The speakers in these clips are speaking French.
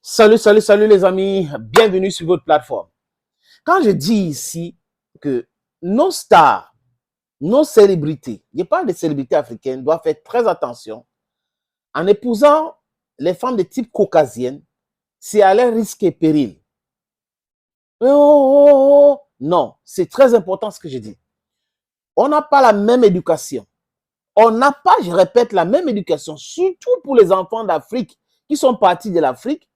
Salut les amis, bienvenue sur votre plateforme. Quand je dis ici que nos stars, nos célébrités, je parle des célébrités africaines, doivent faire très attention en épousant les femmes de type caucasienne, c'est à leur risque et péril. Non, c'est très important ce que je dis. On n'a pas la même éducation. On n'a pas, je répète, la même éducation, surtout pour les enfants d'Afrique qui sont partis de l'Afrique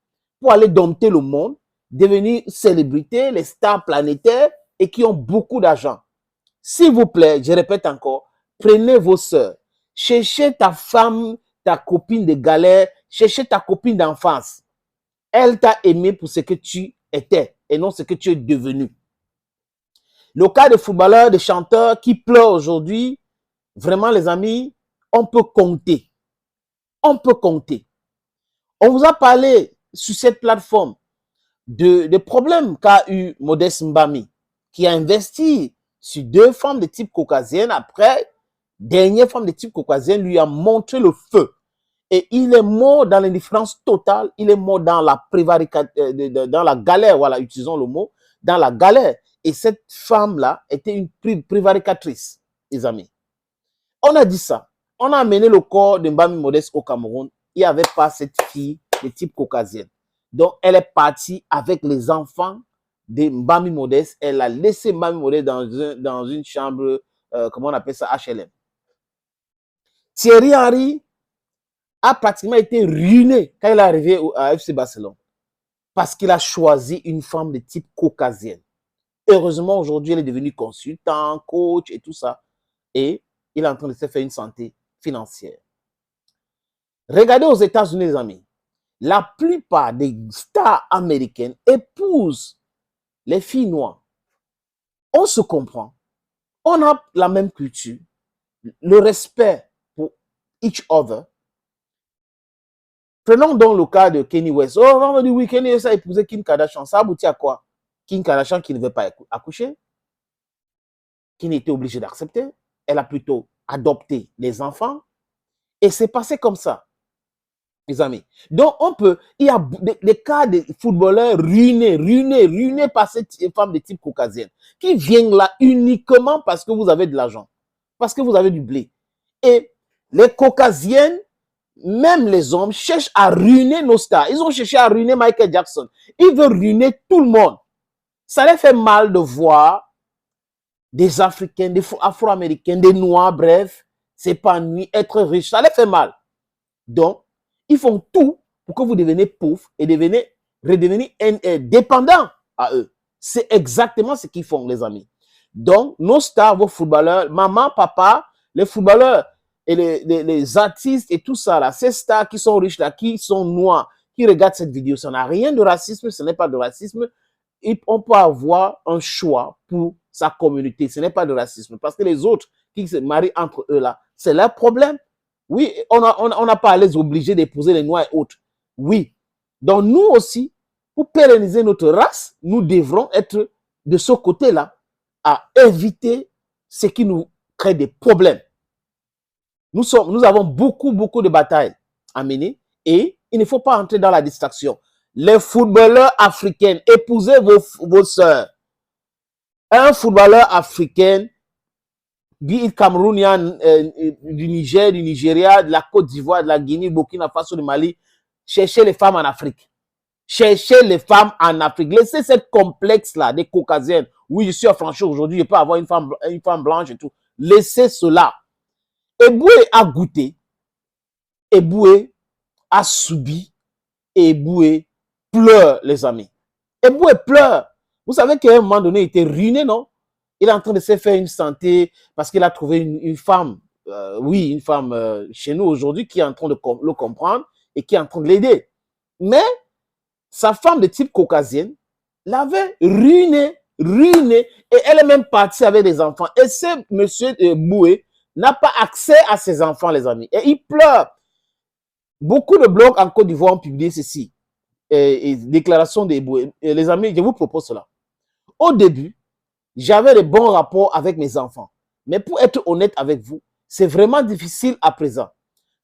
pour aller dompter le monde, devenir célébrités, les stars planétaires et qui ont beaucoup d'argent. S'il vous plaît, je répète encore, prenez vos sœurs, cherchez ta femme, ta copine de galère, cherchez ta copine d'enfance. Elle t'a aimé pour ce que tu étais et non ce que tu es devenu. Le cas des footballeurs, des chanteurs qui pleurent aujourd'hui, vraiment les amis, on peut compter. On peut compter. On vous a parlé sur cette plateforme des problèmes qu'a eu Modeste Mbami, qui a investi sur 2 femmes de type caucasienne. Après, dernière femme de type caucasienne lui a montré le feu. Et il est mort dans l'indifférence totale. Il est mort dans la dans la galère, voilà, utilisons le mot, dans la galère. Et cette femme-là était une prévaricatrice, les amis. On a dit ça. On a amené le corps de Mbami Modeste au Cameroun. Il n'y avait pas cette fille de type caucasienne. Donc, elle est partie avec les enfants de Mbami Modeste. Elle a laissé Mbami Modeste dans une chambre, comment on appelle ça, HLM. Thierry Henry a pratiquement été ruiné quand il est arrivé à FC Barcelone parce qu'il a choisi une femme de type caucasienne. Heureusement, aujourd'hui, elle est devenue consultant, coach et tout ça. Et il est en train de se faire une santé financière. Regardez aux États-Unis, les amis. La plupart des stars américaines épousent les filles noires. On se comprend. On a la même culture. Le respect pour each other. Prenons donc le cas de Kanye West. Oh, on va dire oui, Kanye West a épousé Kim Kardashian. Ça aboutit à quoi? Kim Kardashian qui ne veut pas accoucher, qui n'était obligée d'accepter. Elle a plutôt adopté les enfants. Et c'est passé comme ça, les amis. Donc, il y a des cas de footballeurs ruinés par cette femme de type caucasienne, qui viennent là uniquement parce que vous avez de l'argent, parce que vous avez du blé. Et les caucasiennes, même les hommes, cherchent à ruiner nos stars. Ils ont cherché à ruiner Michael Jackson. Ils veulent ruiner tout le monde. Ça les fait mal de voir des Africains, des Afro-Américains, des Noirs, bref, s'épanouir, être riches. Ça les fait mal. Donc, ils font tout pour que vous deveniez pauvres et redevenir dépendants à eux. C'est exactement ce qu'ils font, les amis. Donc, nos stars, vos footballeurs, maman, papa, les footballeurs et les artistes et tout ça, là, ces stars qui sont riches, là, qui sont noirs, qui regardent cette vidéo, ça n'a rien de racisme, ce n'est pas de racisme. On peut avoir un choix pour sa communauté, ce n'est pas de racisme. Parce que les autres qui se marient entre eux, là, c'est leur problème. Oui, on n'a pas à les obliger d'épouser les Noirs et autres. Oui. Donc, nous aussi, pour pérenniser notre race, nous devrons être de ce côté-là à éviter ce qui nous crée des problèmes. Nous avons beaucoup de batailles à mener et il ne faut pas entrer dans la distraction. Les footballeurs africains, épousez vos sœurs. Un footballeur africain, du Camerounien, du Niger, du Nigeria, de la Côte d'Ivoire, de la Guinée, Burkina Faso, du Mali, cherchez les femmes en Afrique. Cherchez les femmes en Afrique. Laissez cette complexe-là des caucasiennes. Oui, je suis affranchi aujourd'hui, je peux avoir une femme blanche et tout. Laissez cela. Eboué a goûté. Eboué a subi. Eboué pleure, les amis. Eboué pleure. Vous savez qu'à un moment donné, il était ruiné, non? Il est en train de se faire une santé parce qu'il a trouvé une femme, une femme chez nous aujourd'hui qui est en train de le comprendre et qui est en train de l'aider. Mais sa femme de type caucasienne l'avait ruiné et elle est même partie avec des enfants. Et ce monsieur Boué n'a pas accès à ses enfants, les amis. Et il pleure. Beaucoup de blogs en Côte d'Ivoire ont publié ceci. Et déclaration des Boué. Et les amis, je vous propose cela. Au début, j'avais de bons rapports avec mes enfants. Mais pour être honnête avec vous, c'est vraiment difficile à présent.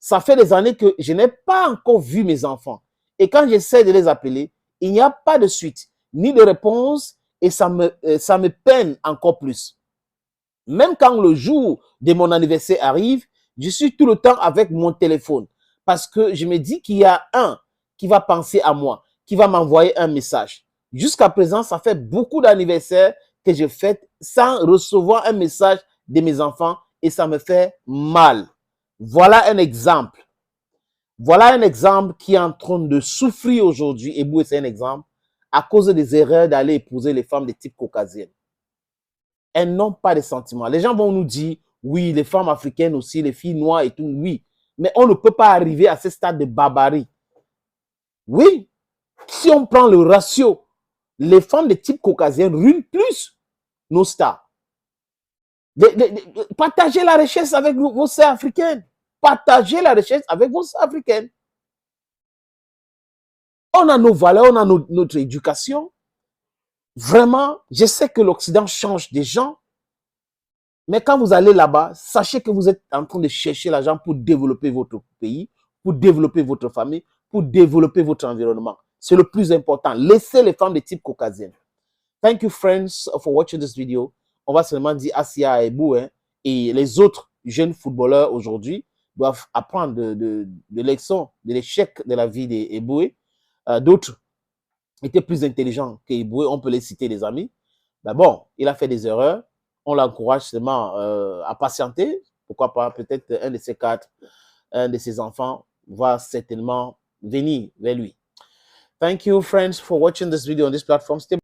Ça fait des années que je n'ai pas encore vu mes enfants. Et quand j'essaie de les appeler, il n'y a pas de suite, ni de réponse, et ça me peine encore plus. Même quand le jour de mon anniversaire arrive, je suis tout le temps avec mon téléphone parce que je me dis qu'il y a un qui va penser à moi, qui va m'envoyer un message. Jusqu'à présent, ça fait beaucoup d'anniversaires que je fête sans recevoir un message de mes enfants et ça me fait mal. Voilà un exemple. Voilà un exemple qui est en train de souffrir aujourd'hui. Et Eboué, c'est un exemple à cause des erreurs d'aller épouser les femmes de type caucasienne. Elles n'ont pas de sentiments. Les gens vont nous dire, oui, les femmes africaines aussi, les filles noires et tout, oui. Mais on ne peut pas arriver à ce stade de barbarie. Oui, si on prend le ratio, les femmes de type caucasien ruinent plus nos stars. Partagez la richesse avec vos sœurs africaines. Partagez la richesse avec vos sœurs africaines. On a nos valeurs, on a notre éducation. Vraiment, je sais que l'Occident change des gens. Mais quand vous allez là-bas, sachez que vous êtes en train de chercher l'argent pour développer votre pays, pour développer votre famille, pour développer votre environnement. C'est le plus important. Laissez les femmes de type caucasienne. Thank you, friends, for watching this video. On va seulement dire Assia et Ebou, hein, et les autres jeunes footballeurs aujourd'hui doivent apprendre de leçons, de l'échec de la vie d'Eboué. D'autres étaient plus intelligents qu'Eboué. On peut les citer, les amis. Mais bon, il a fait des erreurs. On l'encourage seulement à patienter. Pourquoi pas, peut-être un de ces quatre, un de ses enfants va certainement venir vers lui. Thank you, friends, for watching this video on this platform. Stay